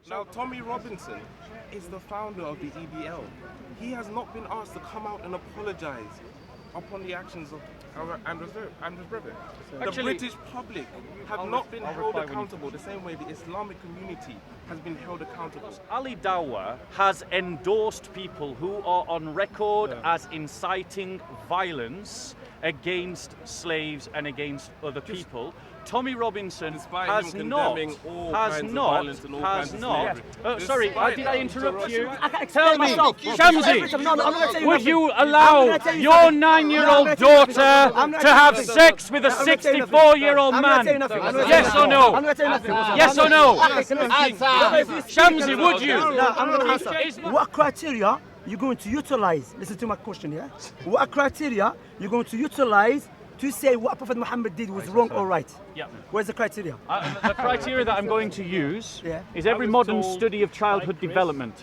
Now, Tommy Robinson is the founder of the EDL. He has not been asked to come out and apologise upon the actions of Andrew's brother. The British public have not been held accountable the same way the Islamic community has been held accountable. Ali Dawah has endorsed people who are on record as inciting violence against slaves and against other people. Tommy Robinson has not. Sorry, did I interrupt you? Tell me, Shamsi, would you allow your 9-year-old daughter to have sex with a 64-year-old man? Yes or no? Yes or no? Shamsi, would you? No, I'm going to answer. What criteria you're going to utilize? Listen to my question here. What criteria you're going to utilize to say what Prophet Muhammad did was wrong or right? Yeah. Where's the criteria? The criteria that I'm going to use is every modern study of childhood development.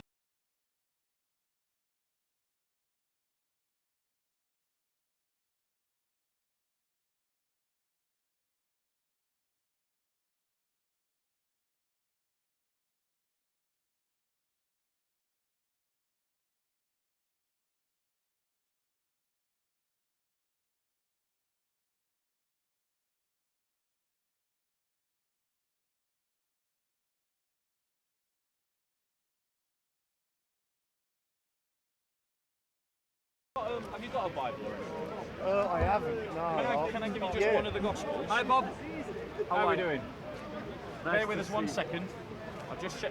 Have you got a Bible or anything? I haven't, no. Can I give you just one of the Gospels? Hi, Bob. How are we doing? Bear with us 1 second.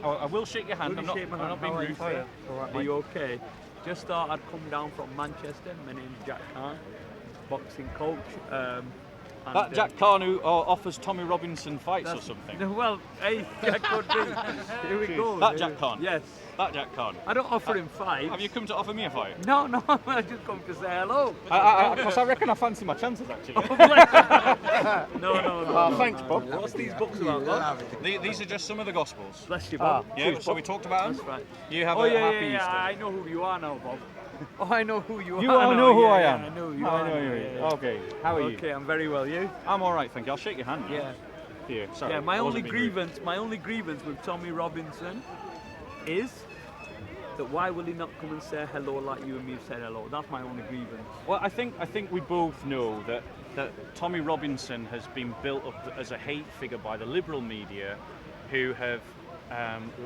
I will shake your hand. I'm not being rude. Are you okay? Just thought I'd come down from Manchester. My name's Jack Khan, boxing coach. That Jack Khan who offers Tommy Robinson fights or something? Well, hey, that could be. Here we go. That Jack Khan? Yes. That Jack Khan? I don't offer him fights. Have you come to offer me a fight? No, I just come to say hello. Because I reckon I fancy my chances, actually. No. Thanks, Bob. What's these books about, Bob? These are just some of the Gospels. Bless you, Bob. Yeah, so we talked about them. That's right. You have a happy Easter. I know who you are now, Bob. Oh, I know who you are. You all know who I am? I know you I are. know you. Okay, how are you? Okay, I'm very well. You? I'm all right, thank you. I'll shake your hand. Yeah. Here, sorry. Yeah, my only grievance with Tommy Robinson is that why will he not come and say hello like you and me have said hello? That's my only grievance. Well, I think we both know that Tommy Robinson has been built up as a hate figure by the liberal media, who have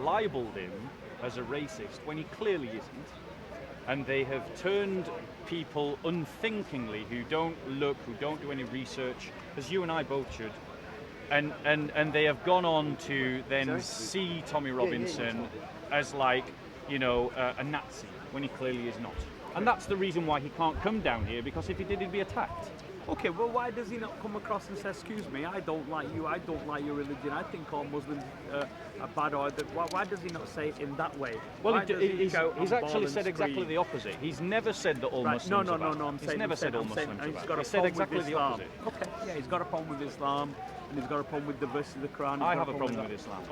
libelled him as a racist when he clearly isn't. And they have turned people unthinkingly who don't look, who don't do any research, as you and I both should, and they have gone on to then see Tommy Robinson as like, you know, a Nazi when he clearly is not. And that's the reason why he can't come down here, because if he did, he'd be attacked. Okay, well, why does he not come across and say, excuse me, I don't like you, I don't like your religion, I think all Muslims are bad, or why does he not say it in that way? Well, he's actually said exactly the opposite. He's never said that all Muslims are bad. No, I'm saying... He's never said all Muslims are bad. He said exactly the opposite. Okay, yeah, he's got a problem with Islam, and he's got a problem with the verse of the Quran. I have a problem with Islam.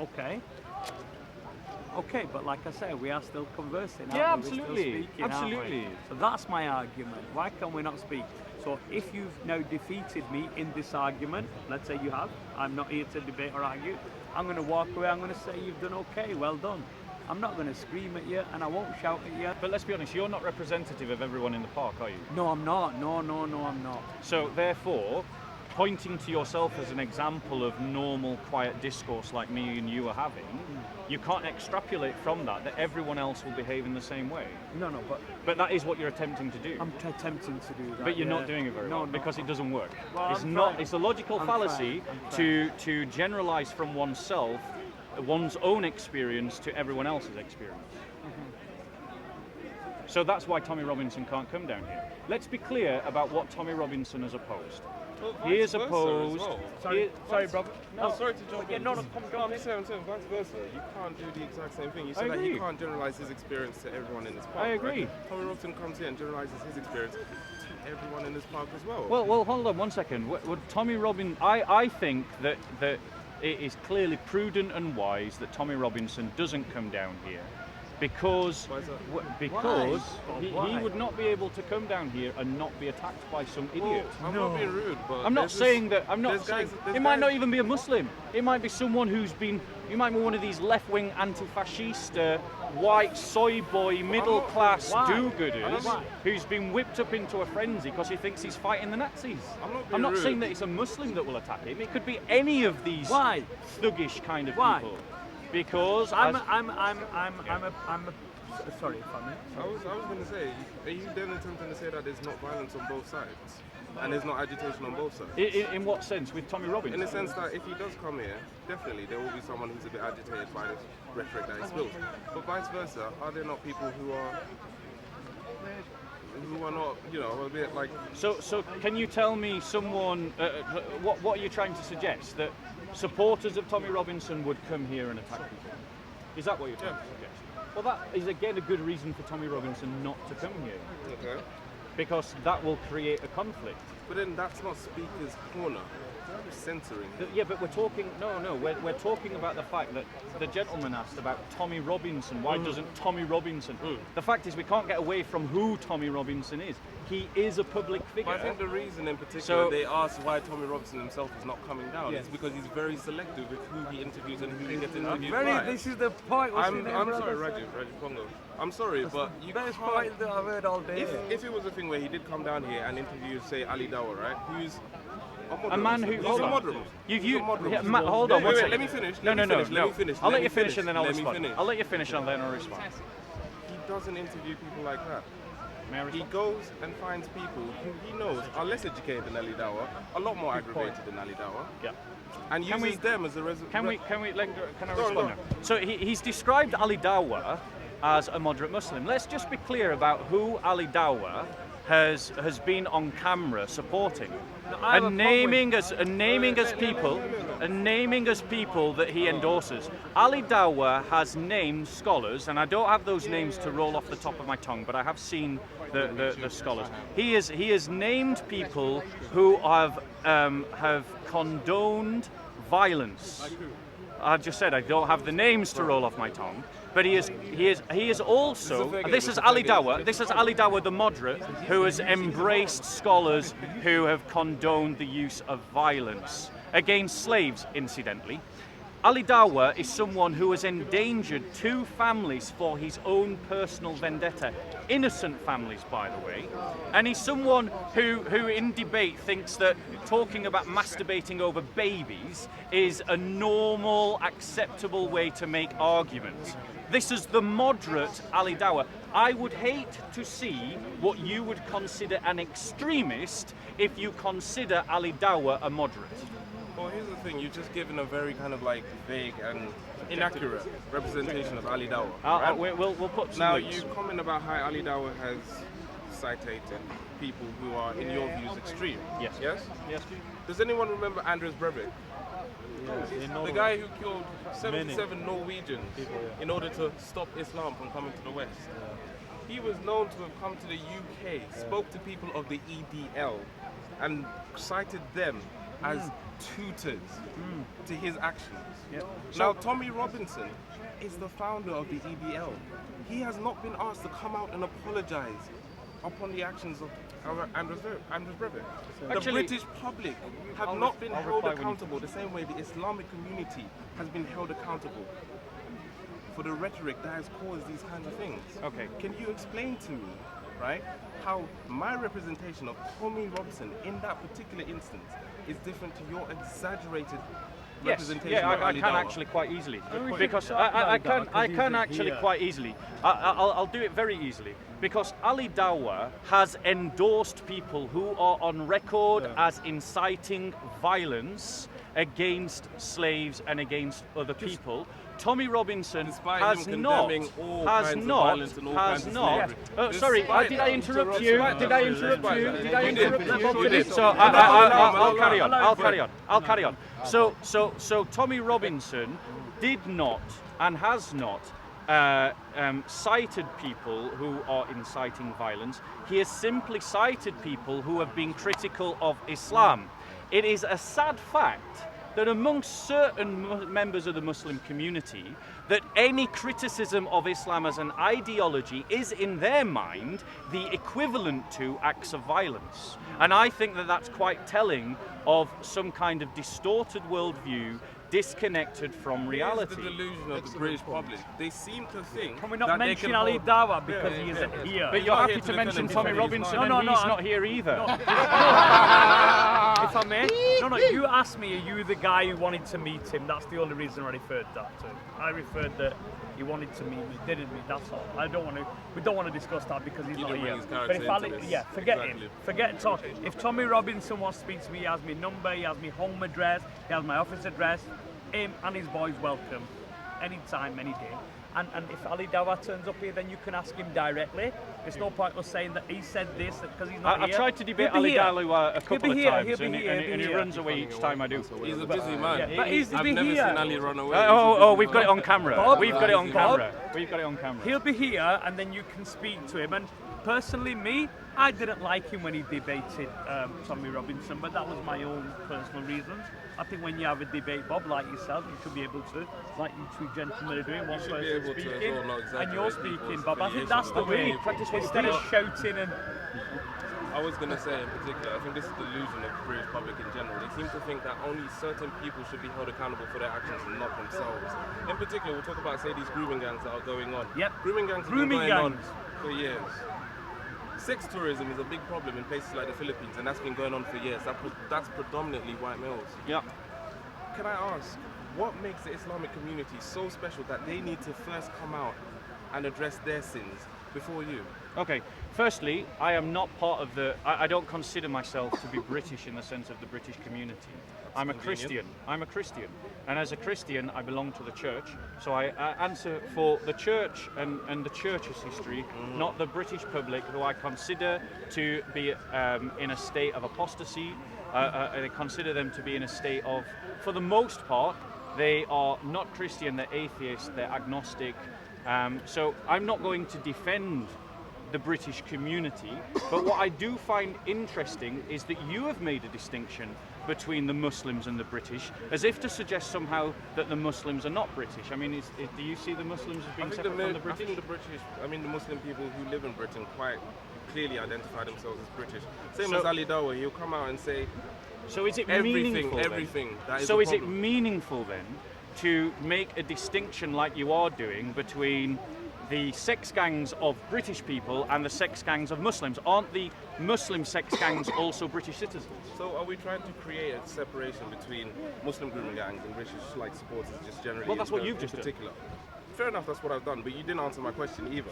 Okay, but like I say, we are still conversing. Yeah, absolutely. Absolutely. So that's my argument. Why can we not speak? So if you've now defeated me in this argument, let's say you have, I'm not here to debate or argue, I'm going to walk away, I'm going to say you've done okay, well done. I'm not going to scream at you and I won't shout at you. But let's be honest, you're not representative of everyone in the park, are you? No, I'm not. No, I'm not. So therefore, pointing to yourself as an example of normal, quiet discourse like me and you are having, you can't extrapolate from that everyone else will behave in the same way. No, but that is what you're attempting to do. I'm attempting to do that. But you're not doing it very well because it doesn't work. Well, it's a logical fallacy to generalize from oneself, one's own experience to everyone else's experience. So that's why Tommy Robinson can't come down here. Let's be clear about what Tommy Robinson has opposed. Well, he is opposed. Well. Sorry, brother. No, sorry to jump in. Come I'm saying vice versa. You can't do the exact same thing. You said that you can't generalize his experience to everyone in this park. I agree. Right? Tommy Robinson comes here and generalizes his experience to everyone in this park as well. Well, hold on 1 second. Tommy Robinson, I think that it is clearly prudent and wise that Tommy Robinson doesn't come down here, because Why is that? because Why? he would not be able to come down here and not be attacked by some idiot. I'm not being rude, but I'm not there's saying this- that. I'm not there's saying guys- there's it might guys- not even be a Muslim. It might be someone who's been. You might be one of these left-wing anti-fascista, white soy boy, middle-class Why? do-gooders Why? who's been whipped up into a frenzy because he thinks he's fighting the Nazis. I'm not being saying rude. that it's a Muslim that will attack him. It could be any of these Why? thuggish kind of Why? people. Because I'm as- sorry, if I may. I was going to say, are you then attempting to say that there's not violence on both sides? And there's not agitation on both sides? in what sense? With Tommy Robbins? In the sense that if he does come here, definitely there will be someone who's a bit agitated by this rhetoric that he spills. But vice versa, are there not people who are not, you know, a bit like... So can you tell me someone, what are you trying to suggest? That supporters of Tommy Robinson would come here and attack people? Is that what you're trying to suggest? Well, that is again a good reason for Tommy Robinson not to come here. Okay. Because that will create a conflict. But then that's not Speaker's Corner. Censoring. Yeah, but we're talking, we're talking about the fact that the gentleman asked about Tommy Robinson. Why doesn't Tommy Robinson? The fact is we can't get away from who Tommy Robinson is. He is a public figure. But I think the reason in particular So- they asked why Tommy Robinson himself is not coming down is because he's very selective with who he interviews and who he gets interviewed by. This is the point. I'm sorry, Rajiv Pongo. I'm sorry, but you Best can't... point that I've heard all day. If it was a thing where he did come down here and interview, say, Ali Dawah, right? Who's A man who- He's hold a on. moderate. You He's a moderate. yeah, hold on. Wait, one wait, second. let me finish. No. Let me finish. I'll let Let you me finish and then I'll Let me respond. finish. I'll let you finish and then I'll respond. He doesn't interview people like that. May I He respond? goes and finds people who he knows are less educated than Ali Dawah, a lot more aggravated than Ali Dawah, Yeah. and Can uses we- them as a Can I Go on, respond go on. now? So he's described Ali Dawah as a moderate Muslim. Let's just be clear about who Ali Dawah has been on camera supporting. And naming as people that he endorses. Ali Dawah has named scholars, and I don't have those names to roll off the top of my tongue, but I have seen the scholars. He has named people who have condoned violence. I just said I don't have the names to roll off my tongue, but he is also. This is Ali Dawah. This is Ali Dawah, the moderate, who has embraced scholars who have condoned the use of violence against slaves. Incidentally, Ali Dawah is someone who has endangered 2 families for his own personal vendetta. Innocent families, by the way. And he's someone who in debate thinks that talking about masturbating over babies is a normal, acceptable way to make arguments. This is the moderate Ali Dawah. I would hate to see what you would consider an extremist if you consider Ali Dawah a moderate. Well, here's the thing, you've just given a very kind of like vague and inaccurate representation of Ali Dawah. right? We'll put some Now, links. you comment about how Ali Dawah has cited people who are, in your views, extreme. Yes. Yes? Yes. Does anyone remember Anders Breivik? The guy who killed 77 Norwegians in order to stop Islam from coming to the West. He was known to have come to the UK, spoke to people of the EDL, and cited them as tutors to his actions. Now, Tommy Robinson is the founder of the EDL. He has not been asked to come out and apologize upon the actions of Anders Breivik. The Actually, British public have I'll not been I'll held reply when you- accountable the same way the Islamic community has been held accountable for the rhetoric that has caused these kinds of things. Okay. Can you explain to me, right, how my representation of Tommy Robinson in that particular instance is different to your exaggerated Yes, representation yeah, of I Ali can Dawah? actually quite easily we because should talk I about that, 'cause can he's actually here. quite easily. I'll do it very easily because Ali Dawah has endorsed people who are on record as inciting violence against slaves and against other people. Tommy Robinson Despite has him not, condemning all has kinds of not, violence and all has kinds of not. slavery. Sorry, Despite did I that. interrupt you? Did I interrupt you? Did I You did. interrupt You did. you? So I'll carry on. I'll carry on. So Tommy Robinson did not and has not cited people who are inciting violence. He has simply cited people who have been critical of Islam. It is a sad fact that amongst certain members of the Muslim community, that any criticism of Islam as an ideology is in their mind the equivalent to acts of violence. And I think that that's quite telling of some kind of distorted worldview disconnected from reality. It's the delusion of the British public. They seem to think. Can we not mention Ali Dawa because he isn't here? But you're happy to mention Tommy Robinson and he's not here either. If I may, no, you asked me, are you the guy who wanted to meet him? That's the only reason I referred that to. I referred that he wanted to meet me, didn't we? That's all. We don't want to discuss that because he's not here. But if forget him. Forget talk. If Tommy Robinson wants to speak to me, he has my number, he has my home address, he has my office address. Him and his boys welcome, anytime, any day. And if Ali Dawa turns up here, then you can ask him directly. There's no point us saying that he said this because he's not here. I've tried to debate Ali Dawa a couple of times, and he runs away each time I do. He's a busy man. But I've never seen Ali run away. We've got it on camera. Bob, We've got it on camera. We've got it on camera. He'll be here, and then you can speak to him. And personally, I didn't like him when he debated Tommy Robinson, but that was my own personal reasons. I think when you have a debate, Bob, like yourself, you should be able to, like you two gentlemen are doing, one person speaking, and you're speaking, Bob. I think that's the way. Instead of shouting and... I was going to say in particular, I think this is the delusion of the British public in general. They seem to think that only certain people should be held accountable for their actions and not themselves. In particular, we'll talk about, say, these grooming gangs that are going on. Yep. Grooming gangs have been going on for years. Sex tourism is a big problem in places like the Philippines, and that's been going on for years. That's predominantly white males. Yeah. Can I ask, what makes the Islamic community so special that they need to first come out and address their sins before you? Okay, firstly, I am not part of I don't consider myself to be British in the sense of the British community. I'm a Christian. And as a Christian, I belong to the church. So I answer for the church and the church's history, not the British public, who I consider to be in a state of apostasy. I consider them to be in a state of, for the most part, they are not Christian, they're atheist, they're agnostic. So I'm not going to defend the British community, but what I do find interesting is that you have made a distinction between the Muslims and the British, as if to suggest somehow that the Muslims are not British. I mean, do you see the Muslims as being separate from the British? I think the Muslim people who live in Britain quite clearly identify themselves as British. Same as Ali Dawa, he'll come out and say, so is it everything that is. So is it meaningful then to make a distinction like you are doing between the sex gangs of British people and the sex gangs of Muslims? Aren't the Muslim sex gangs also British citizens? So are we trying to create a separation between Muslim grooming gangs and British supporters just generally? Well, that's what you've just done. Fair enough, that's what I've done, but you didn't answer my question either.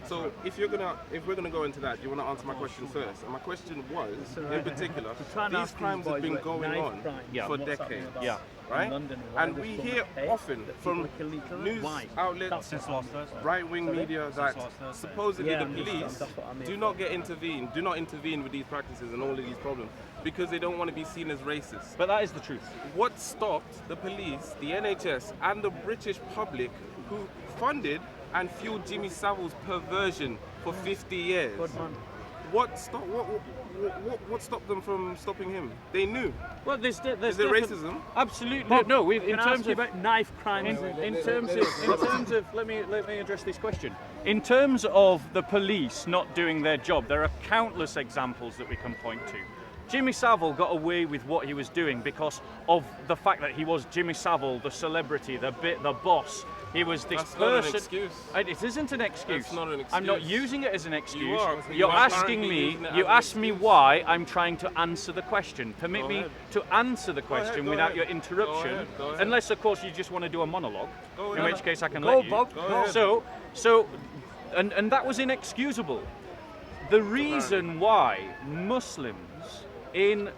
So if we're gonna go into that, do you want to answer my question first? And my question was, in particular, these crimes have been going on for decades, right? And we hear often from news outlets, right-wing media, that supposedly the police do not intervene with these practices and all of these problems because they don't want to be seen as racist. But that is the truth. What stopped the police, the NHS, and the British public who funded and fueled Jimmy Savile's perversion for 50 years? Good man. What stopped them from stopping him? They knew. Well, there's Is it racism? Absolutely. No. In terms of about knife crimes, in terms of let me address this question. In terms of the police not doing their job, there are countless examples that we can point to. Jimmy Savile got away with what he was doing because of the fact that he was Jimmy Savile, the celebrity, the boss. He was this person. Not an excuse. It isn't an excuse. That's not an excuse. I'm not using it as an excuse. You are asking me. You asked me why I'm trying to answer the question. Permit me to answer the question without your interruption, Go ahead. unless, of course, you just want to do a monologue. In which case, I can Go, let you. Bob. Go. And that was inexcusable. The reason why Muslims in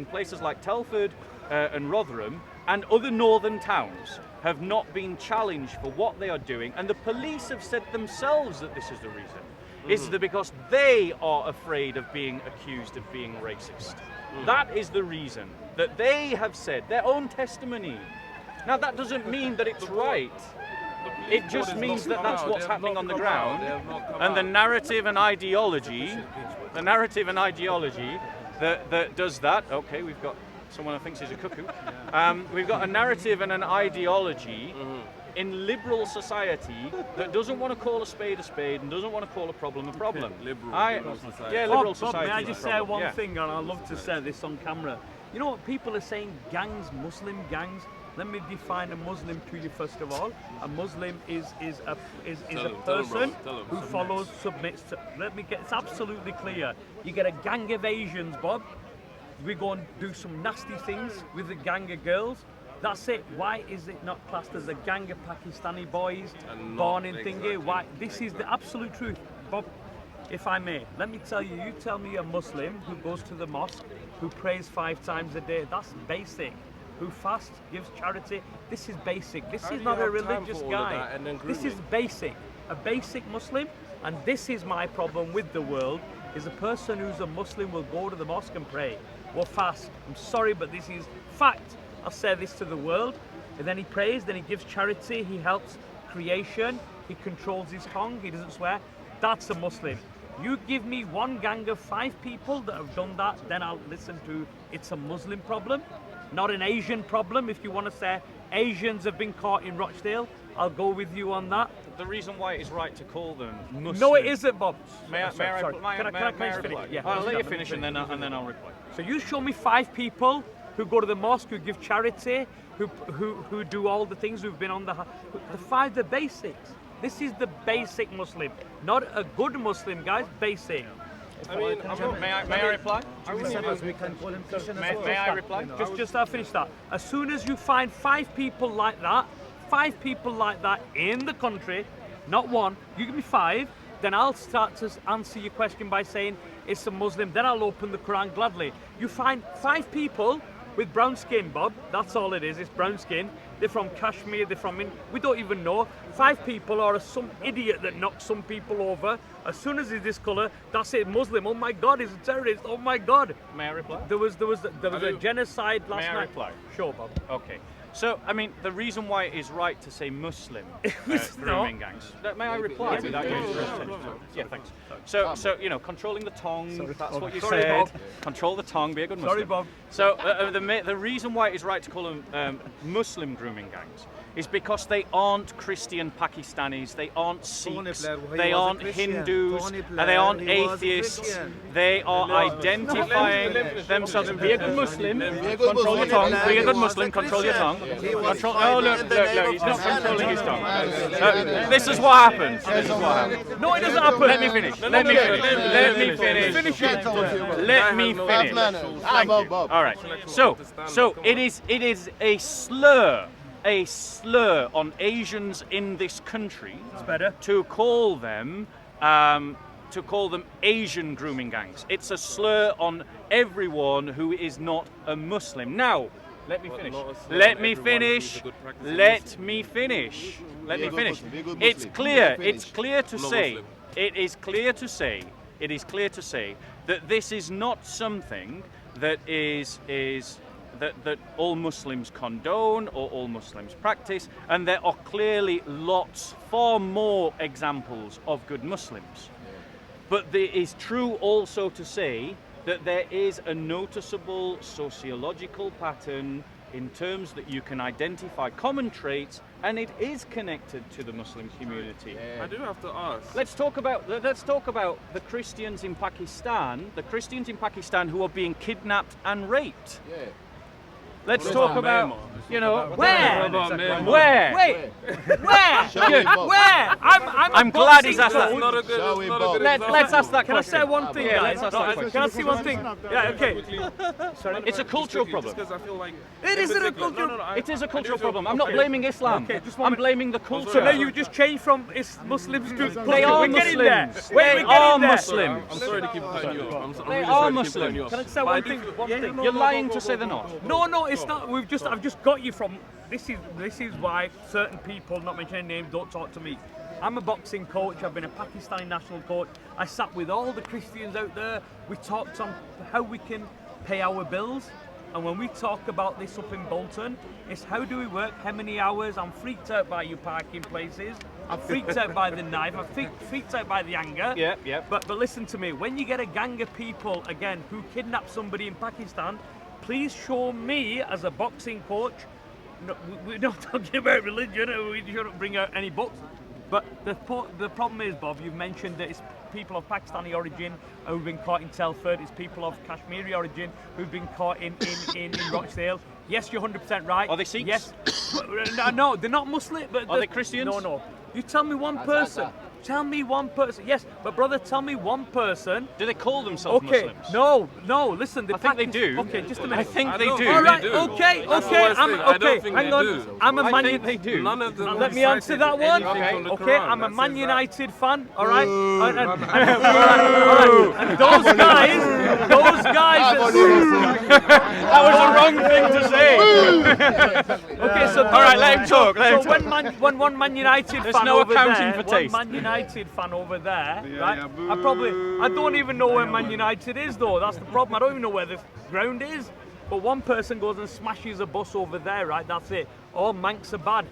places like Telford and Rotherham and other northern towns have not been challenged for what they are doing, and the police have said themselves that this is the reason, is that because they are afraid of being accused of being racist. That is the reason that they have said, their own testimony. Now that doesn't mean that it's right. It just means that that's what's happening on the ground, and the narrative and ideology that does that. Okay, we've got someone thinks he's a cuckoo. We've got a narrative and an ideology in liberal society that doesn't want to call a spade and doesn't want to call a problem a problem. Liberal society. Yeah, liberal Bob, society. may I is just a say problem, one yeah. thing, and I'd love to say this on camera. You know what people are saying? Gangs, Muslim gangs. Let me define a Muslim to you first of all. A Muslim is a person who follows, submits to. Let me get. It's absolutely clear. You get a gang of Asians, Bob. We go and do some nasty things with a gang of girls. That's it. Why is it not classed as a gang of Pakistani boys born in Thingy? Why? This is the absolute truth, Bob. If I may, let me tell you. You tell me a Muslim who goes to the mosque, who prays 5 times a day. That's basic. Who fasts, gives charity. This is basic. This is not a religious guy. This is basic. A basic Muslim. And this is my problem with the world. Is a person who's a Muslim will go to the mosque and pray or fast. I'm sorry, but this is fact. I'll say this to the world. And then he prays, then he gives charity, he helps creation, he controls his tongue, he doesn't swear. That's a Muslim. You give me one gang of 5 people that have done that, then I'll listen to it's a Muslim problem, not an Asian problem. If you want to say Asians have been caught in Rochdale, I'll go with you on that. The reason why it is right to call them Muslim. No, it isn't, Bob. May I finish? reply? Yeah. I'll let you finish and then I'll reply. So you show me 5 people who go to the mosque, who give charity, who do all the things, who've been on the 5, the basics. This is the basic Muslim, not a good Muslim, guys. Basic. I mean, May I reply? We can call him Christian as well. May I reply? Just I'll finish that. As soon as you find 5 people like that, 5 people like that in the country, not one, you give me 5, then I'll start to answer your question by saying it's a Muslim. Then I'll open the Quran gladly. You find 5 people with brown skin, Bob. That's all it is. It's brown skin. They're from Kashmir. They're from we don't even know. 5 people or some idiot that knocks some people over. As soon as he's this colour, that's it. Muslim. Oh my God, he's a terrorist. Oh my God. May I reply? There was a genocide last night. May I reply? Sure, Bob. Okay. So, I mean, the reason why it is right to say Muslim grooming gangs. May I reply without you interrupting? Yeah, thanks. So you know, controlling the tongue. That's what you Sorry, said. Bob. Control the tongue. Be a good Muslim. Sorry, Bob. So the reason why it is right to call them Muslim grooming gangs is because they aren't Christian Pakistanis, they aren't Sikhs, they aren't Hindus, and they aren't atheists. They are identifying themselves. Be a good Muslim, control your tongue. Be a good Muslim, control your tongue. Oh, look, he's not controlling his tongue. This is what happens. This is what happens. No, it doesn't happen. Let me finish. Let me finish. Let me finish. Thank you. All right. So it is a slur on Asians in this country. It's better. To call them Asian grooming gangs. It's a slur on everyone who is not a Muslim. Now, let me finish. Let me finish. Let me finish. Let me finish. It's clear. It's clear to say. It is clear to say. It is clear to say that this is not something that that all Muslims condone or all Muslims practice, and there are clearly far more examples of good Muslims. But it is true also to say that there is a noticeable sociological pattern in terms that you can identify common traits, and it is connected to the Muslim community. I do have to ask. Let's talk about the Christians in Pakistan. The Christians in Pakistan who are being kidnapped and raped. Yeah. Let's talk about, you know, Where? Where? Wait, where? Shall we, Bob? Where? I'm glad he's asked that. Shall we, Bob? Let's ask that Can I question. say one thing, Yeah, guys? let's ask that question. Can I say one thing? Yeah, okay. Sorry, It's a cultural problem. Because I feel like It isn't a cultural. It is a cultural problem. I'm not blaming Islam. Okay, just I'm blaming the culture. So now you just changed from Muslims to They are we're getting there. Muslims. Wait, They we're getting are there. Muslims. I'm sorry to keep cutting you off. I'm They really are sorry to keep cutting you Muslims. off. Can I say But one do thing? feel- One thing. You're lying to say they're not. No, it's not. I've just got you from. This is why certain people, not mentioning names, don't talk to me. I'm a boxing coach. I've been a Pakistani national coach. I sat with all the Christians out there. We talked on how we can pay our bills. And when we talk about this up in Bolton, it's how do we work, how many hours. I'm freaked out by your parking places. I'm freaked out by the knife. I'm freaked out by the anger. Yeah. But listen to me. When you get a gang of people, again, who kidnap somebody in Pakistan, please show me as a boxing coach. No, we're not talking about religion. We shouldn't bring out any books. But the problem is, Bob, you've mentioned that it's people of Pakistani origin who've been caught in Telford. It's people of Kashmiri origin who've been caught in Rochdale. Yes, you're 100% right. Are they Sikhs? Yes. No, they're not Muslim. But Are they Christians? No. You tell me one person. Tell me one person. Yes, but brother, tell me one person. Do they call themselves Okay. Muslims? No. Listen, I think they do. Okay, just a minute. I think they don't do. think All right. they do. Okay. That's the worst thing. I don't think Hang they on. do. I'm a I Man think they do. None of them Let me have answer cited that one. anything from the Okay, Quran I'm a that Man says that. United fan. All right. And those guys. That was the wrong thing to say. Okay, so All right, let him talk. Let him So talk. when one Man United There's fan no over accounting there, for taste. one Man United fan over there, Yeah, right? yeah, I don't even know where Man United is though. That's the problem. I don't even know where the ground is. But one person goes and smashes a bus over there, right? That's it. All Manx are bad.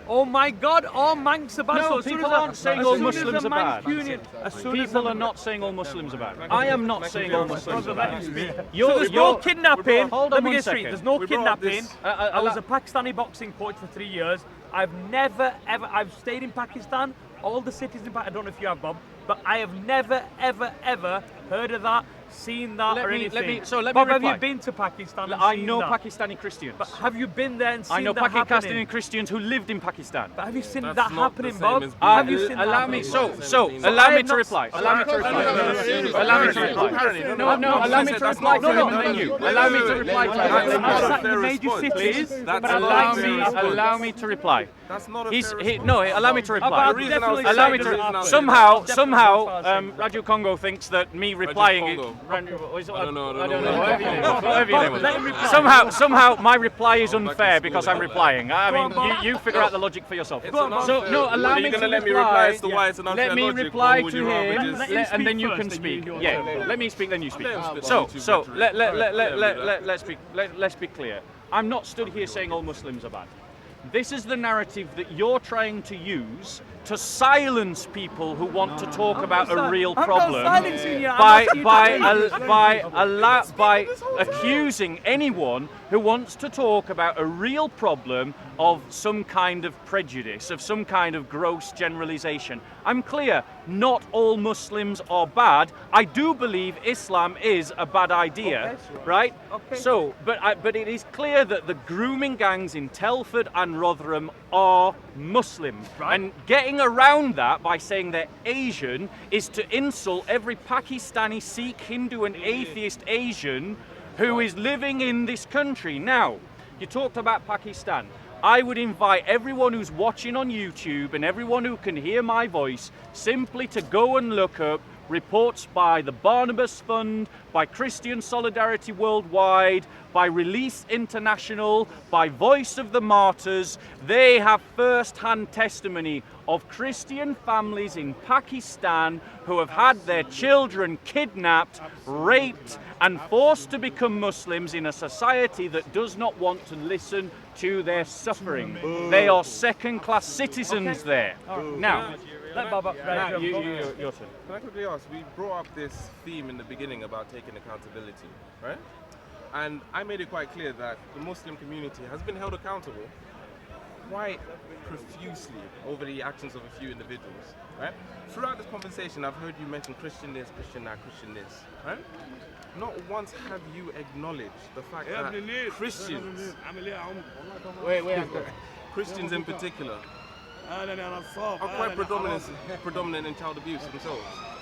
Oh my God! All Manx are bad. No, So as soon people as aren't saying all Muslims are bad. People are not. not saying all Muslims are bad. I am not saying all Muslims are bad. So there's no kidnapping. Hold on Let me one get straight. second. There's no We brought up kidnapping. this- I was a Pakistani boxing coach for 3 years. I've never ever. I've stayed in Pakistan. All the cities in Pakistan. I don't know if you have, Bob, but I have never ever heard of that, seen that, Let or me- anything. let me Bob, have reply. you been to Pakistan? And I seen know that? Pakistani Christians. But have you been there and seen I know that Pakistani happening? Christians who lived in Pakistan. But have you seen That's that not happening, the Bob? same as being Have you there. seen that Allow me, happening? allow me I'm to not- reply. Allow me to reply. Allow me to reply. Apparently, No, allow me to reply to him and then you. Allow me to reply to him and I've then That's you. not sat a in fair major response. cities, That's but I not Allow a fair me, response. allow me to reply. That's not a He's, fair he, response. no, allow me to But reply. I'd definitely Allow say me it to doesn't happen. somehow, Definitely Radio Congo thinks that me replying. Congo. I don't know. Whatever your name is. Let him reply. Somehow, my reply is back in unfair school because then. I'm replying. I Go on, mean, Bob. you figure out the logic for yourself. It's an So unfair- no, allow Are me you to gonna let me reply. reply as to why it's an unfair Let me logic, reply or would to you rather him, just- Let him and speak then you first, can then speak. you Yeah, go. let me speak, then you speak. Let him speak. So YouTube let's be clear. I'm not stood here saying all Muslims are bad. This is the narrative that you're trying to use to silence people who want to talk about a real I'm not problem silencing you. I'm by asking you to by accusing anyone who wants to talk about a real problem of some kind of prejudice, of some kind of gross generalization. I'm clear, not all Muslims are bad. I do believe Islam is a bad idea, right? Okay. So, but it is clear that the grooming gangs in Telford and Rotherham are Muslim. Right. And getting around that by saying they're Asian is to insult every Pakistani, Sikh, Hindu and atheist Asian who is living in this country. Now, you talked about Pakistan. I would invite everyone who's watching on YouTube and everyone who can hear my voice simply to go and look up reports by the Barnabas Fund, by Christian Solidarity Worldwide, by Release International, by Voice of the Martyrs. They have first-hand testimony of Christian families in Pakistan who have had their children kidnapped, raped, and forced to become Muslims in a society that does not want to listen to their suffering. They are second-class citizens there. Now, Let Bob up. Right, your turn. Can I quickly ask? We brought up this theme in the beginning about taking accountability, right? And I made it quite clear that the Muslim community has been held accountable quite profusely over the actions of a few individuals, right? Throughout this conversation, I've heard you mention Christian this, Christian that, Christian this, right? Not once have you acknowledged the fact that Christians, Christians in particular, are quite predominant in child abuse themselves.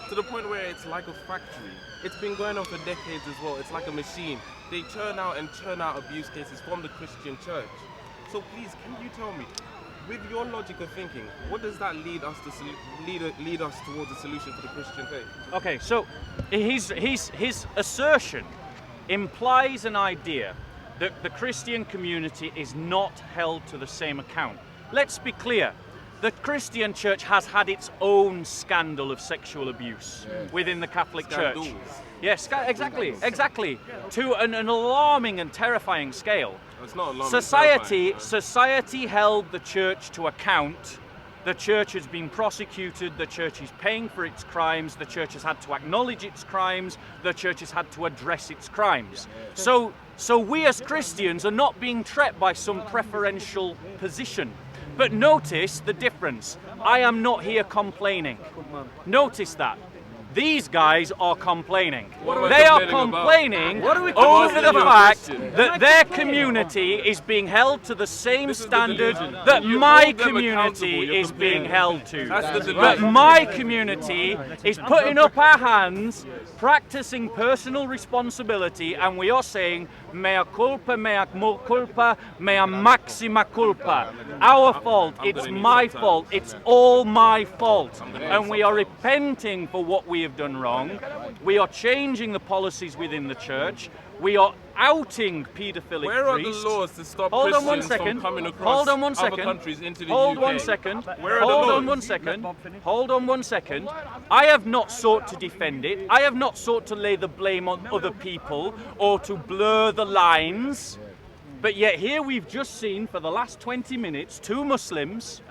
To the point where it's like a factory. It's been going on for decades as well. It's like a machine. They churn out abuse cases from the Christian church. So please, can you tell me, with your logic of thinking, what does that lead us to lead us towards a solution for the Christian faith? Okay, so his assertion implies an idea that the Christian community is not held to the same account. Let's be clear. The Christian church has had its own scandal of sexual abuse within the Catholic Church. Yes, exactly. To an alarming and terrifying scale. It's not alarming, Society held the church to account The church has been prosecuted, the church is paying for its crimes, the church has had to acknowledge its crimes, the church has had to address its crimes. So we as Christians are not being trapped by some preferential position. But notice the difference. I am not here complaining. Notice that. These guys are complaining. They are complaining over the fact that their community is being held to the same standard that my community is being held to. That my community is putting up our hands, practicing personal responsibility, and we are saying, mea culpa, mea culpa, mea maxima culpa. Our fault, it's my fault, it's all my fault. And we are repenting for what we have done wrong. We are changing the policies within the church. We are outing paedophilic Where are priests. the laws to stop Hold on one Christians from second. coming across Hold on one other second. countries into the Hold UK? one second. Where are the Hold laws? on one second. Hold on one second. I have not sought to defend it. I have not sought to lay the blame on other people or to blur the lines. But yet here we've just seen for the last 20 minutes 2 Muslims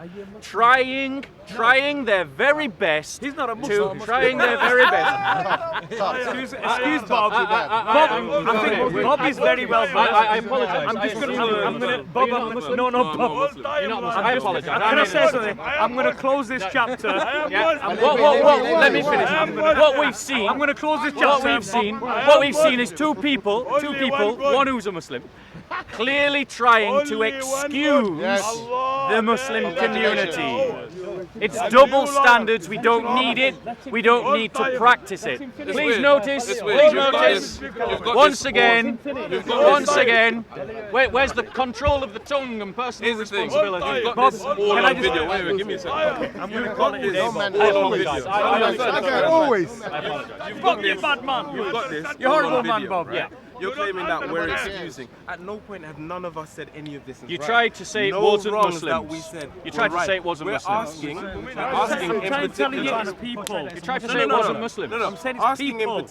trying their very best He's not a Muslim. trying their very best. Excuse Bob. I think Bob is very well versed. I apologize. I'm gonna Bob. No, Bob. I apologize. Can I say something? I'm gonna close this chapter. Let me finish. What we've seen. I'm gonna close this chapter. What we've seen is two people, one who's a Muslim, clearly trying to excuse the Muslim community. It's double standards. We don't need it. We don't need to practice it. Please notice. Once again. Where's the control of the tongue and personal responsibility? You've got this all on video. Wait, give me a second. I'm gonna call it a day, Bob. I apologize. Always. You've got You this. bad man. You've got this. You're all horrible on man, video, Bob. right? Yeah. You're claiming that we're excusing. At no point have none of us said any of this. You tried to say it no wasn't wrongs Muslims. That we said You tried were to say right. it wasn't we're Muslims. asking in I'm telling you, particular. it's people. You tried to say it wasn't Muslims. No, I'm saying it's asking people. in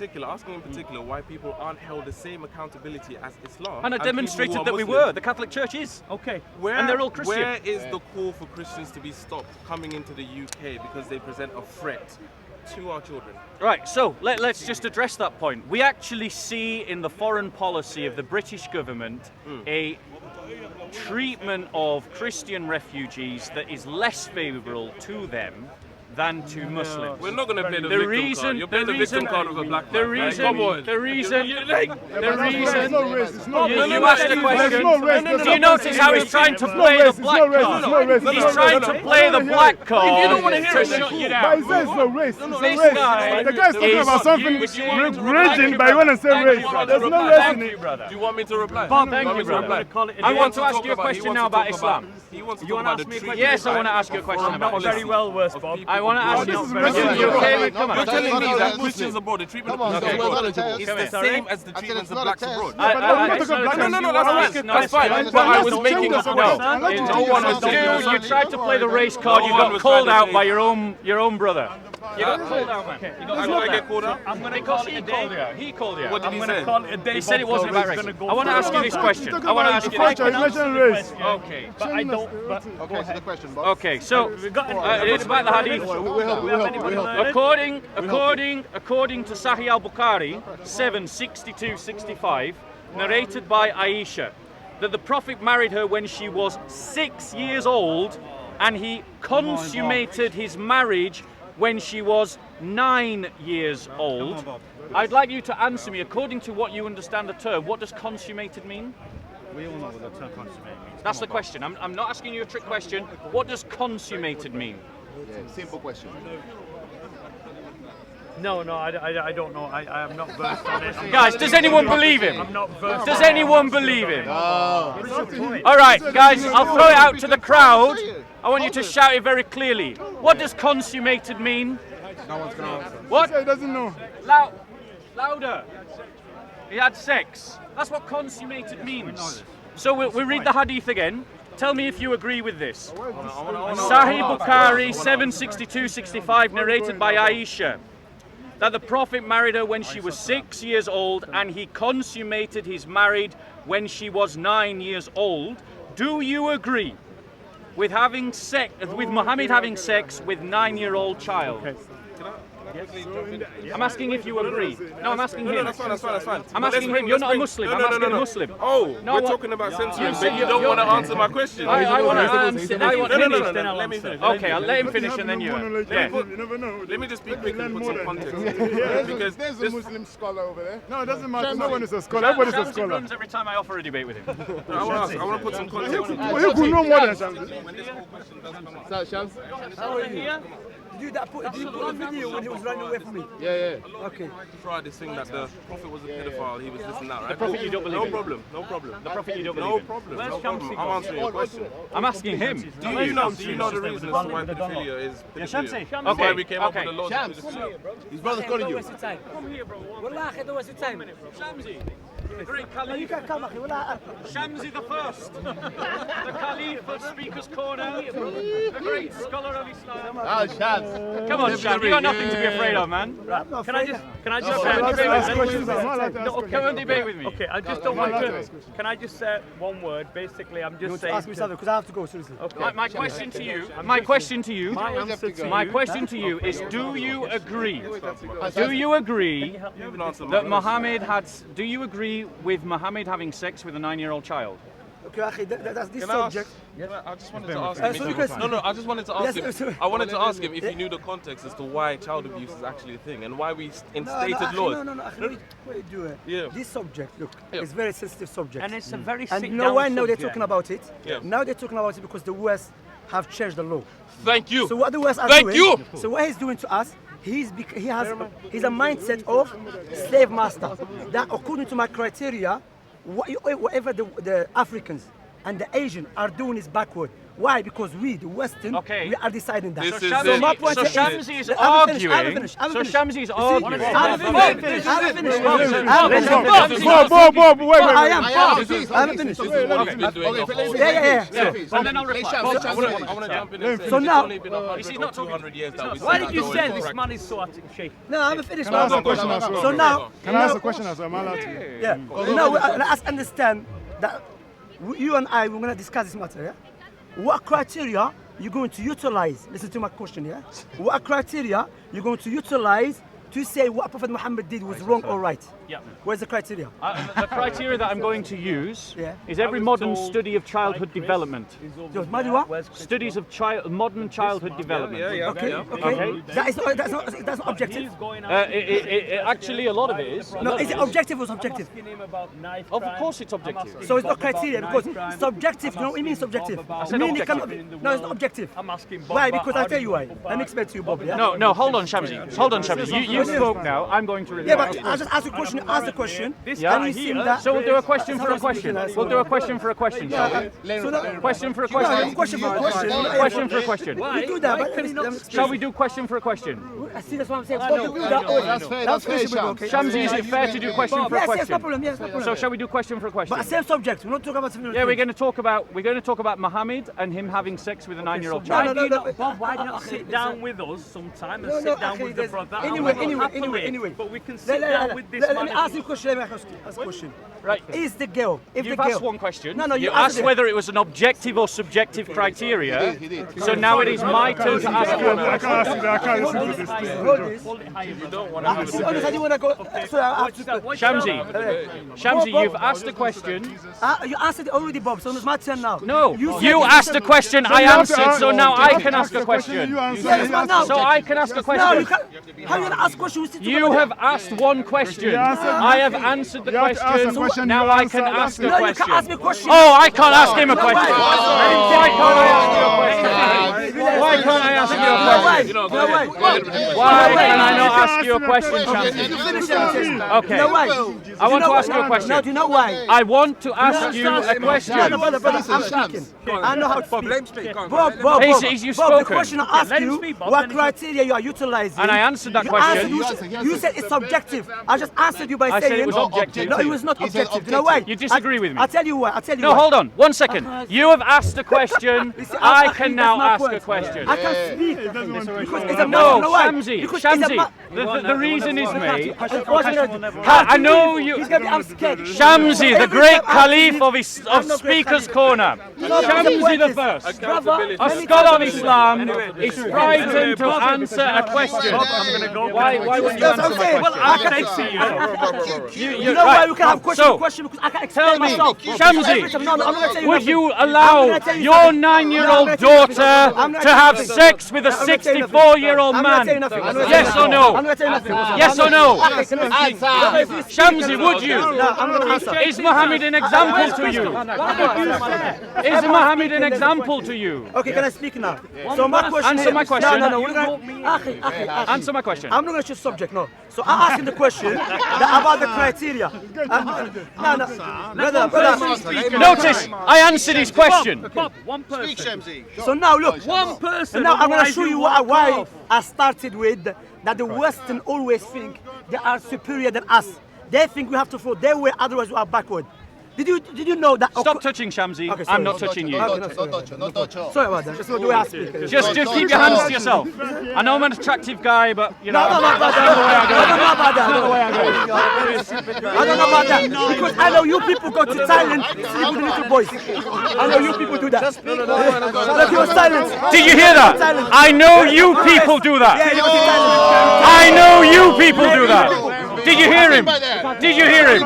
particular why people aren't held the same accountability as Islam. And I people demonstrated who are that we Muslims. were. The Catholic Church is. Okay. And they're all Christian. Where is the call for Christians to be stopped coming into the UK because they present a threat to our children? Right, so let's just address that point. We actually see in the foreign policy of the British government a treatment of Christian refugees that is less favourable to them than to Muslims. We're not going to play the The victim reason, card. You're the playing the victim reason, card with a black the man. reason, Come on. the reason, the reason. It's no race. It's no race. You asked the question. no race. Do you notice how he's trying to play the black card? He's trying to play the black card. If you don't want to hear it, to then shut you But down. he says it's no race. It's no This race. guy The guy's talking is- about something raging, but he want to say race. There's no race in it. Do you want me to reply? Bob, thank you, brother. I want to ask you a question now about Islam. He wants to You talk wanna about ask me a the question? treatment. Yes, I want to ask you a question I'm about not very Islam. well versed, Bob. I want to ask you. You okay with? Come on. You're telling me that Muslim. Christians abroad, the treatment Come on, of Christians it's abroad not a test. is Come the here. same as the I said treatment it's of not a blacks test. abroad. Yeah, but I'm not it's talking not about a black test. No, that's It's fine. not That's a fine. test. But I was Just making a change the point. subject. No one was You tried to play the race card. You No one got was called trying to out play- by your own brother. You got called out, man. You got How did called I out. get called out? I'm gonna Because call it he a called day. you out. He called you out. What did I'm he gonna say? call it a day. He said it wasn't about race. I want to ask you this question. Talking I want to about ask you the this culture, you mentioned race. Okay. But I don't. But Okay, so the question, Bob. Okay. So it's about the hadith. We help. According to Sahih al-Bukhari 7:62-65, narrated by Aisha, that the Prophet married her when she was 6 years old, and he consummated his marriage when she was 9 years old. I'd like you to answer me according to what you understand the term. What does consummated mean? we all know what the term consummate means. That's the question. I'm not asking you a trick question. What does consummated mean? Yeah, simple question. No, I don't know. I am not versed on it. Guys, does anyone believe him? I'm not versed. Does anyone believe him? Oh. All right, guys, I'll throw it out to the crowd. I want you to shout it very clearly. What does consummated mean? No one's going to answer. What? He doesn't know. Louder. He had sex. That's what consummated means. So we read the hadith again. Tell me if you agree with this. Sahih Bukhari 7:62-65, narrated by Aisha, that the Prophet married her when she was 6 years old, and he consummated his marriage when she was 9 years old. Do you agree with having sex, with Mohammed having sex with 9-year-old child? Okay. I'm asking if you agree. No, I'm asking him. No, that's fine. I'm asking him. You're not a Muslim. I'm asking a Muslim. Oh, No, we're what- talking about censoring, said but you don't want to answer my question. I want to answer. I want No, finish. let me finish. Okay, I'll let him finish and then you. Yeah. You never know. Let me just be quick and put some context. Because There's a Muslim scholar over there. No, it doesn't matter. No one is a scholar. Everybody's a Shamsi scholar. runs every time I offer a debate with him. I want to put some context. Well, you could know more than Shamsi. When this whole question does come up, Shams? Did you put a video when he was running away from me? Yeah. Okay. try this thing that the Prophet was a pedophile, he was this and that, right? The Prophet you don't believe in. No problem. The Prophet you don't No believe in. problem. Where's No problem. Shamsi I'm gone? answering your question. I'm asking him. Do you know the reason as to why pedophilia is pedophilia? That's Okay, why we came up with okay. the laws. Shams. His brother's calling you. Come here, bro. Wallahi, don't waste your time. Shamsi, the great You Caliph. can come, akhi. Wallahi. Shamsi the First, the Caliph of Speaker's Corner, the great scholar of Islam. Ah, Shams. Come on, Sham, you got nothing to be afraid of, man. Can I just Ask questions. I'm not allowed to ask Come on, questions. debate with me. Okay, I just don't want to. Can I just say one word? Basically, I'm just saying. Ask me something, because I have to go, seriously. My question to you, my question to you, My answer to my you. question to you is: do you agree? Do you agree that Mohammed had? Do you agree with Mohammed having sex with a 9-year-old child? Okay, akhi, that's this Can I ask? subject. I just wanted to ask him. sorry, Chris. No, I just wanted to ask Yes, him. I wanted to ask him if he knew the context as to why child abuse is actually a thing and why we instated akhi, laws. No, akhi, what you do? Yeah. This subject, look, Yeah. it's a very sensitive subject. And it's a very And sit you know why down now they're subject. talking about it? Yeah. Now they're talking about it because the West have changed the law. Thank you. So what the West are Thank doing? you. So what he's doing to us? He's a mindset of slave master. That according to my criteria, whatever the Africans and the Asian are doing is backward. Why? Because we, the Western, Okay. we are deciding that. This is Shamsi, it. my point so is- Shamsi is I haven't arguing. finished, I haven't So finished. Shamsi is I arguing. haven't finished. I haven't finished. I haven't finished. Bob, wait. I am. I Bob. am. I haven't finished. This is what he's been doing. the whole Yeah. And then I'll reply. I want to jump in and say So it's now- only been 100 or 200 years that we Why started did you going say to this practice. man is so shaky? No, I haven't finished. Can I ask a question as well? So now, Can I ask a question as well? Am I allowed to? yeah. Now let us understand that you and I we're gonna discuss this matter. Yeah. What criteria you're going to utilize? Listen to my question. Yeah. What criteria you're going to utilize to say what Prophet Muhammad did was wrong or right? Yeah. Where's the criteria? The criteria that I'm going to use Yeah. is every modern study of childhood development. Just Madiwa? Studies of modern childhood development. Okay. Okay. That's not objective. He's going Actually, a lot of it is. No, is it objective or subjective? asking him about knife Of crime. course it's objective. So it's not criteria because subjective. You know what I mean? Subjective. said Meaning it objective. cannot. No, it's not objective. I'm asking Bob Why? about Because I'll tell you why. arguing Let me explain to you, Bob. Yeah. No, hold on, Shamsi. Hold on, Shamsi. You spoke now. I'm going to Yeah, reply. but I just ask a question. Ask the question. This Yeah. And you seem that. So we'll do a question for a question. We'll do a question for a question, shall we? So that, Question for a no, question. question for a question. Question for a question. We do that, but let me Shall explain. we do question for a question? I see, that's what I'm saying. Bob, you do that. That's fair, That's that's fair, feasible, Shams. okay? Shamsi, is it fair to do question for a Yes, no question? problem. Yes, no problem. So shall we do question for a question? But same subject. We're not talking about something. Yeah, we're going to talk about Muhammad and him having sex with a 9-year-old No, child. no. Bob, why not sit down with us sometime and No, sit down okay, with the there's- brother? Anyway. But we can sit Let down with this me man. ask you a question. Let me ask a question. Right. Is the girl? If You've the girl, asked one question. No, you you asked answered it. whether it was an objective or subjective criteria. So now it is my turn to ask you. I can't ask you that. I can't listen to this. This is a Hold joke. this. Hold it higher, brother. I didn't want to go. So I have to. Shamsi, you've asked a question. You answered it already, Bob. So it's my turn now. No, said you asked a question, I you have to answered, so now I can ask a You question. answer. Yes, but now. So I can ask a No, you question. can't. How are you gonna ask questions? You have asked one question. I have answered the You have to ask a question. question, Now you I answer, can that's ask it. a No, you can't ask me question. a question. Oh, I can't ask him a question. why? Why can't I ask you a question? Why can't I ask you a question? No, why? Why can I not ask you a question, Shamsi? Finish everything. Okay. You know why? I want to ask you a No, question. do you know why? I want to ask you a question. Brother, I'm speaking. I know how to speak. Let him speak. Go on. Bob, You've the spoken. question I asked let him you, speak, Bob, what then he- criteria you are utilizing? And I answered that You question. answered- you said it's subjective. I just answered with you by I saying said it was No, objective. No, it was not He said objective. You know why? You disagree with me? I'll tell you why. I'll tell you No, why. hold on. 1 second. You have asked a question. You see, I that's can my now ask point. a question. I can speak. Because it's a No, you know why? Shamsi, Because it's a Shamsi. The reason is, mate. Unfortunately, I know you. He's gonna be, I'm scared. Shamsi, the Every great time I caliph speak, of I'm not great Speaker's caliph. Corner. No, Shamsi the is, first. brother, A scholar of Islam is frightened to answer a question. Why wouldn't you That's answer what I'm my saying. question? I can You You know why we can have question So, because I can tell explain me, myself. Shamsi, Every time- no, I'm not gonna tell you would nothing. you I'm allow gonna tell you your something. 9-year-old No, I'm gonna tell you nothing. daughter I'm not to gonna have tell you nothing. sex with a I'm not gonna tell you nothing. 64-year-old I'm not gonna tell you man? nothing. I'm not gonna Yes tell or you no? nothing. I'm not gonna tell you nothing. Yes or no? Shamsi, Shamsi, would you? No, I'm gonna answer. Is Muhammad an example to you? Is Muhammad an example to you? Okay, can I speak now? So my question Answer is- my question. No, we're gonna. Akhi. Answer my question. I'm not going to choose subject, no. So I'm asking the question about the criteria. No. Brother. Notice, I answered his question. Bob, one person. So now look. One person. Now I'm going to otherwise show you you why walk off. I started with that the Western always think they are superior than us. They think we have to follow their way, otherwise we are backward. Did you know that? Stop touching Shamsi. Okay, sorry. I'm not touching you. No touch. Sorry about that. Just the way I speak. Just keep your hands to yourself. I know I'm an attractive guy, but you know. No, about that. I don't know about that. Because I know you people go to Thailand, sleep with the little boys. I know you people do that. Look, you're silent. Did you hear that? I know you people do that. Yeah, you go to Thailand. I know you people do that. Did you hear him? Did you hear him?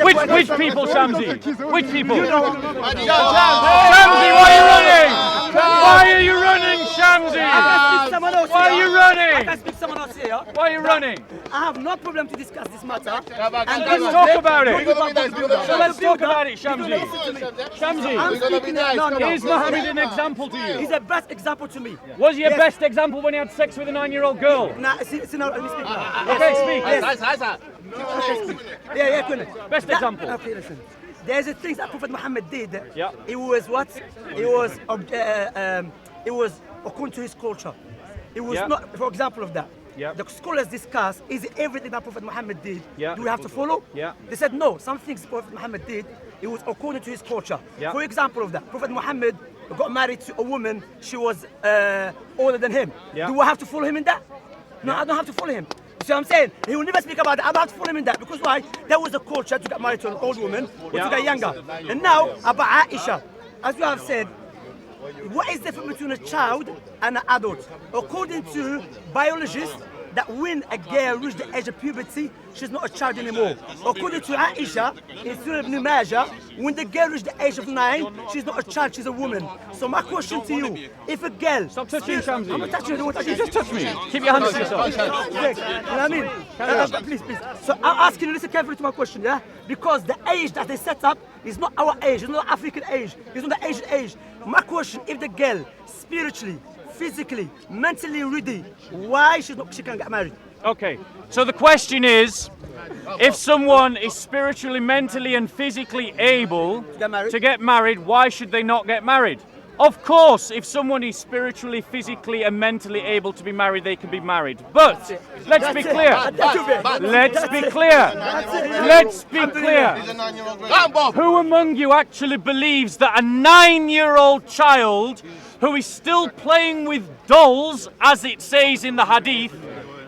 Which people, Shamsi? Which people? Shamsi, why are you running? Why are you running, Shamsi? Why are you I running? can speak someone else here. Why are you running? I have no problem to discuss this matter. Let's talk about it. Let's talk about it, Shamsi. I'm Shamsi, speaking no. is Muhammad an example to He's you? the best example to me. Was he a Yes. best example when he had sex with a 9-year-old girl? Now, see, now, let me speak now. Okay, speak. Yeah, couldn't. Best example. Okay, listen. There's a things that Prophet Muhammad did. Yeah. It was what? It was according to his culture. It was Yeah. not, for example of that. Yeah. The scholars discuss, is everything that Prophet Muhammad did, Yeah. do we have to follow? Yeah. They said no, some things Prophet Muhammad did, it was according to his culture. Yeah. For example of that, Prophet Muhammad got married to a woman, she was older than him. Yeah. Do I have to follow him in that? No, I don't have to follow him. You see what I'm saying? He will never speak about that. I don't have to follow him in that. Because why? There was a culture to get married to an old woman or Yeah. to get younger. And now, about Aisha, as you have said, what is the difference between a child and an adult? According to biologists, that when a girl reaches the age of puberty, she's not a child anymore. According to Aisha, in Surah Ibn Majah, when the girl reaches the age of 9, she's not a child, she's a woman. So my question to you, if a girl... Stop touching Shamsi. I'm not touching you, I don't want to touch You you. just touch me. Keep your hands to yourself. You know what I mean? Please. So I'm asking you, listen carefully to my question, yeah? Because the age that they set up is not our age, it's not African age, it's not the Asian age. My question, if the girl spiritually, physically, mentally ready, why she can't get married? Okay, so the question is, if someone is spiritually, mentally and physically able to get married, why should they not get married? Of course, if someone is spiritually, physically and mentally able to be married, they can be married. But, let's be clear. Let's be clear. Let's be clear. Who among you actually believes that a 9-year-old child who is still playing with dolls, as it says in the hadith,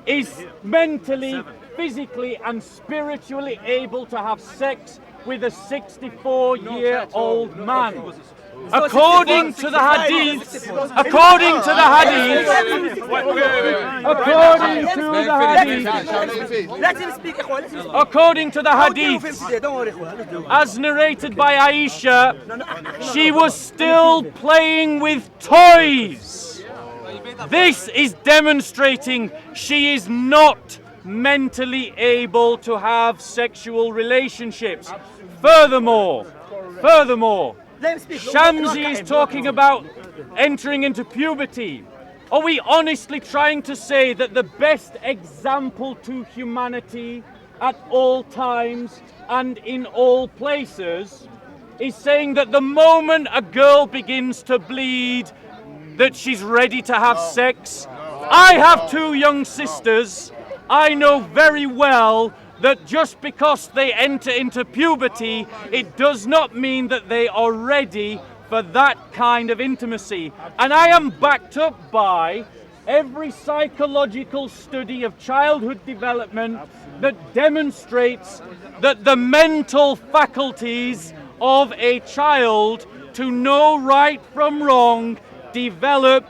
is mentally, physically and spiritually able to have sex with a 64-year-old man? According to the hadith, according to the hadith, Let him speak, Ikhwan, let him speak. according to the Don't deal with him hadith, today, don't worry, Ikhwan, let's do it. as narrated by Aisha, she was still playing with toys. This is demonstrating she is not mentally able to have sexual relationships. Furthermore, Let him speak. Shamsi is talking about entering into puberty. Are we honestly trying to say that the best example to humanity at all times and in all places is saying that the moment a girl begins to bleed, that she's ready to have sex? I have 2 young sisters. I know very well that just because they enter into puberty, it does not mean that they are ready for that kind of intimacy. And I am backed up by every psychological study of childhood development that demonstrates that the mental faculties of a child to know right from wrong develop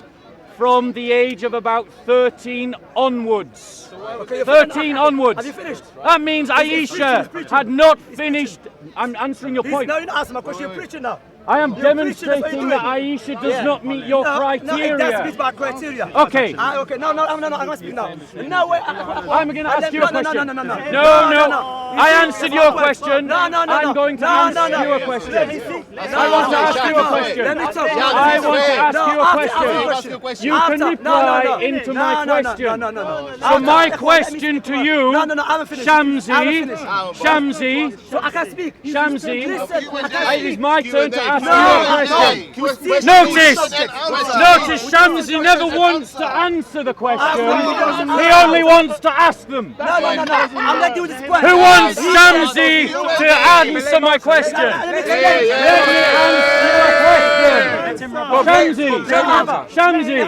from the age of about 13 onwards. 13 onwards. Have you finished? That means Aisha had not finished. I'm answering your point. No, you're not answering my question. You're preaching now. I am You're demonstrating preaching, that Aisha does not meet your No, criteria. it does meet my criteria. Okay. Okay. No, I'm going to speak now. No, wait. I'm going to ask you a question. No. No. I answered your question. No. I'm going to answer you a question. I want to ask you a question. Let me talk. I want to ask you a question. You can reply into my question. No. So my question to you, No, I haven't finished. Shamsi, So I can speak. Shamsi, Listen, it is my turn to ask you a question. No. Notice Shamsi never wants to answer the question. He only wants to ask them. No. I'm letting you this point. Who wants Shamsi to answer my question? Let me answer your question. Shamsi,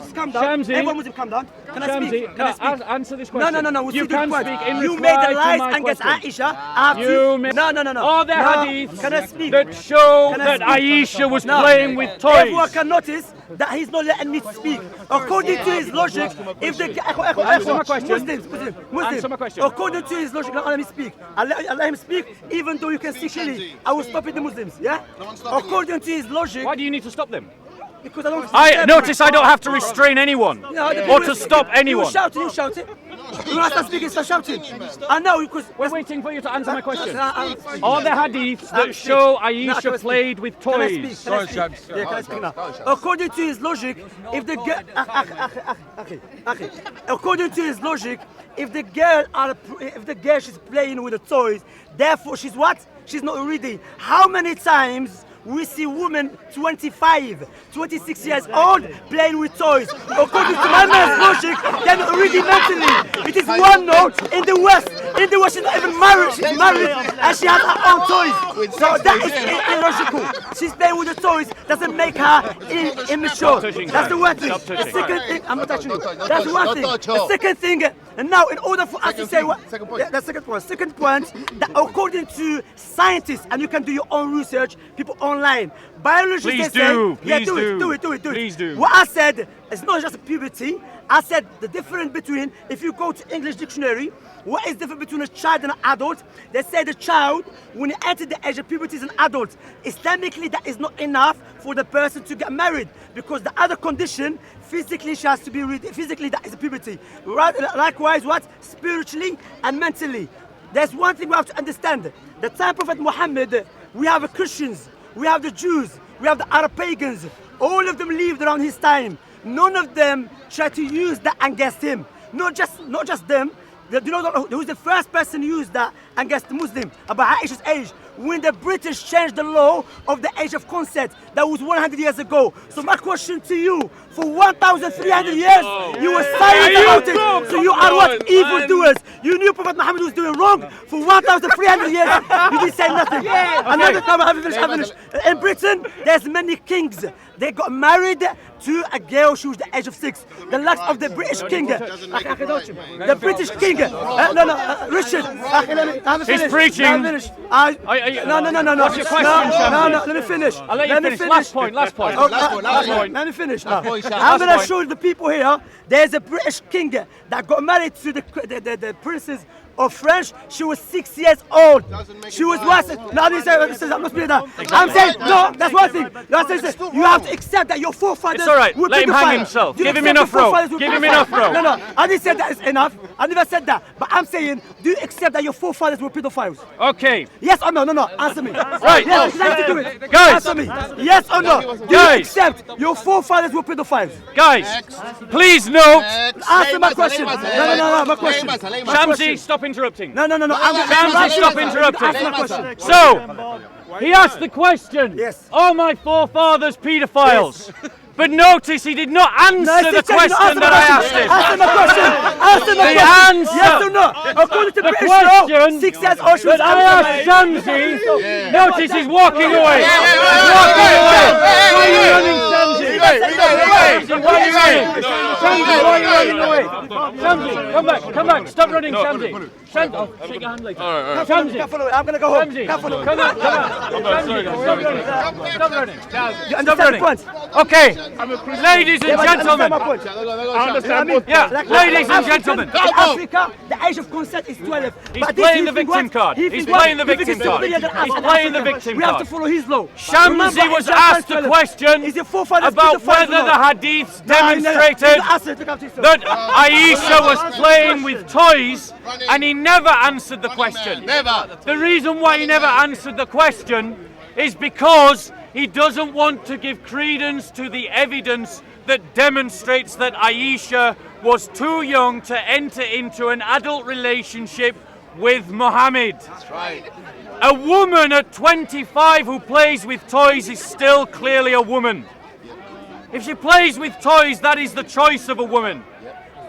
Just calm down. Shamsi. Everyone Muslim, calm down. Can I speak? Shamsi, no, answer this question. No. We'll You see the can point. speak in You reply made the to lies my against question. Aisha. No. All the No. hadiths Can I speak? that show Can I that speak? Aisha was No. playing with Everyone toys. can notice that he's not letting me speak. According to his logic, if the Answer my question. Muslims, Answer my question. according to his logic, let me speak. I let him speak, even though you can see clearly. I will stop it, the Muslims. Yeah. According to his logic, Why do you need to stop them? because I don't. I notice I don't have to restrain anyone or to stop anyone. You shouting. You want to speak and start shouting. I know because We're waiting for you to answer my question. I'm- All the hadiths that show Can I Aisha speak? played with Can I speak? toys. Can I speak? Yeah, can I speak now? According to his logic, if the girl, okay. According to his logic, if the girl she's playing with the toys, therefore she's what? She's not ready. How many times we see women 25, 26 years old playing with toys? According to my man's logic, they're not ready mentally. It is one note in the West. In the West, she's not even married. She's married and she has her own toys. So that is illogical. She's playing with the toys. Doesn't make her immature. touching That's her. the one thing. Stop The touching second her. thing, I'm not touching you. Don't touch, That's don't one touch, thing. don't touch The her. second thing, and now in order for us to Second say thing, what, second point. Yeah, the second point, that according to scientists, and you can do your own research, people online, biologists Please they say, do, yeah, please do do. it. Please do. What I said is not just puberty. I said the difference between, if you go to English dictionary, what is different between a child and an adult? They say the child, when he enters the age of puberty, is an adult. Islamically, that is not enough for the person to get married, because the other condition, physically, she has to be ready. Physically, that is puberty. Right? Likewise, what? Spiritually and mentally. There's one thing we have to understand. The time Prophet Muhammad, we have the Christians, we have the Jews, we have the Arab pagans. All of them lived around his time. None of them tried to use that against him. Not just them. Do you know who's the first person who used that against the Muslim about Aisha's age? When the British changed the law of the age of consent, that was 100 years ago. So my question to you, for 1,300 years, you were silent about it. So you are what? Evildoers. You knew Prophet Muhammad was doing wrong. For 1,300 years, you didn't say nothing. Another time, I finished. In Britain, there's many kings. They got married to a girl, she was the age of 6. The last of the British king. The British king. Richard. He's preaching. No. What's your question, No, let me finish. I'll let you finish. Last point. Let me finish now. I'm going to show you the people here. There's a British king that got married to the princess of French. She was 6 years old. She was what? No, I'm not speaking that. I'm saying, no, that's one thing. You have to accept that your forefathers. It's all right. were Let him hang pedophiles. himself. Do you Give him accept enough your rope. forefathers were Give him pedophiles? enough rope. No, I didn't say that is enough. I never said that. But I'm saying, do you accept that your forefathers were pedophiles? Okay. Yes or no? No. Answer me. Right. Yes, you have to do it. Guys. Answer me. Yes or no? Do you Guys. accept your forefathers were pedophiles? Guys, please note. Answer my question. No, my question. Shamsi, stop interrupting. No. Shamsi, stop interrupting. Answer my question. So, he asked the question. Yes. Are my forefathers paedophiles? But notice he did not answer the question that I asked him. Answer my question. Answer my The question. answer. Yes or no? According to The British law, question 6 years or that I asked Shamsi, notice he's walking away. He's walking away. Why are you running, Shamsi? Shamsi, why are you running? Shamsi, why are you running away? Shamsi, come back, stop running, Shamsi. Shamsi, I'll shake your hand later. Shamsi, I'm gonna go home. Shamsi, Can't follow. come on. Shamsi, stop running. You understand the point? Okay, ladies and gentlemen. I understand both. Yeah, ladies and gentlemen. In Africa, the age of consent is 12. He's playing the victim card. He's playing the victim card. He's playing the victim We have to card. follow his law. Shamsi was asked a question about whether the hadiths demonstrated that Aisha was playing with toys, and he never answered the question. Never. The reason why he never answered the question is because he doesn't want to give credence to the evidence that demonstrates that Aisha was too young to enter into an adult relationship with Muhammad. That's right. A woman at 25 who plays with toys is still clearly a woman. If she plays with toys, that is the choice of a woman.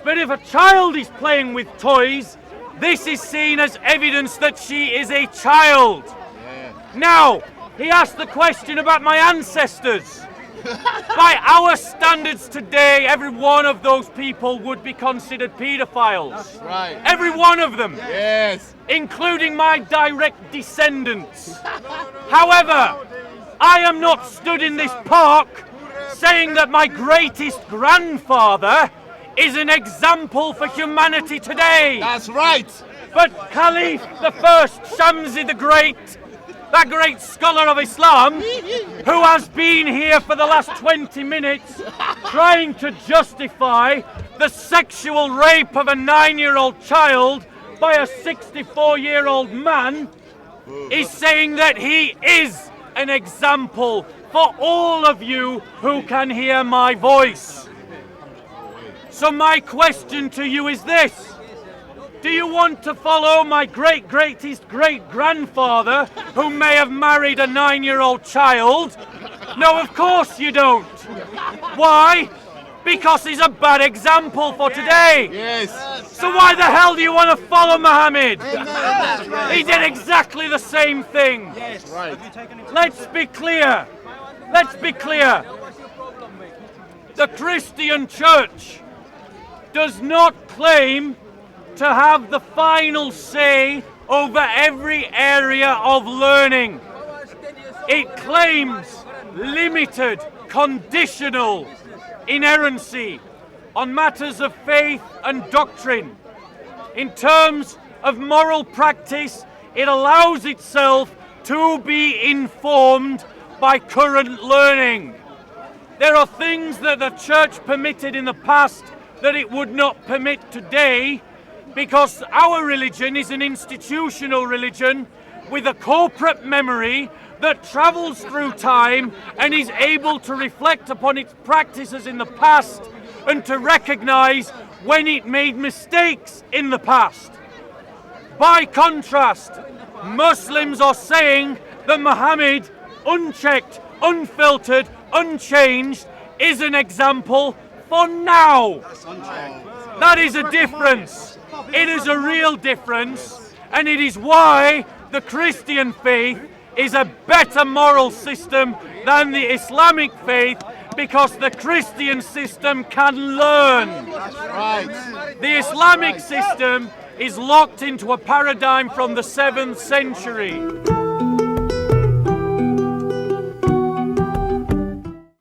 But if a child is playing with toys, this is seen as evidence that she is a child. Now, he asked the question about my ancestors. By our standards today, every one of those people would be considered paedophiles. Right. Every one of them. Yes. Including my direct descendants. However, I am not stood in this park saying that my greatest grandfather is an example for humanity today. That's right. But Caliph the First, Shamsi the Great, that great scholar of Islam, who has been here for the last 20 minutes trying to justify the sexual rape of a 9-year-old child by a 64-year-old man, is saying that he is an example for all of you who can hear my voice. So my question to you is this. Do you want to follow my greatest great-grandfather who may have married a 9-year-old child? No, of course you don't. Why? Because he's a bad example for today. Yes. So why the hell do you want to follow Muhammad? He did exactly the same thing. Yes. Right. Let's be clear. Let's be clear. The Christian Church does not claim to have the final say over every area of learning. It claims limited, conditional inerrancy on matters of faith and doctrine. In terms of moral practice, it allows itself to be informed by current learning. There are things that the church permitted in the past that it would not permit today, because our religion is an institutional religion with a corporate memory that travels through time and is able to reflect upon its practices in the past and to recognize when it made mistakes in the past. By contrast, Muslims are saying that Muhammad, unchecked, unfiltered, unchanged, is an example for now. That is a difference. It is a real difference, and it is why the Christian faith is a better moral system than the Islamic faith, because the Christian system can learn. Right. The Islamic system is locked into a paradigm from the 7th century.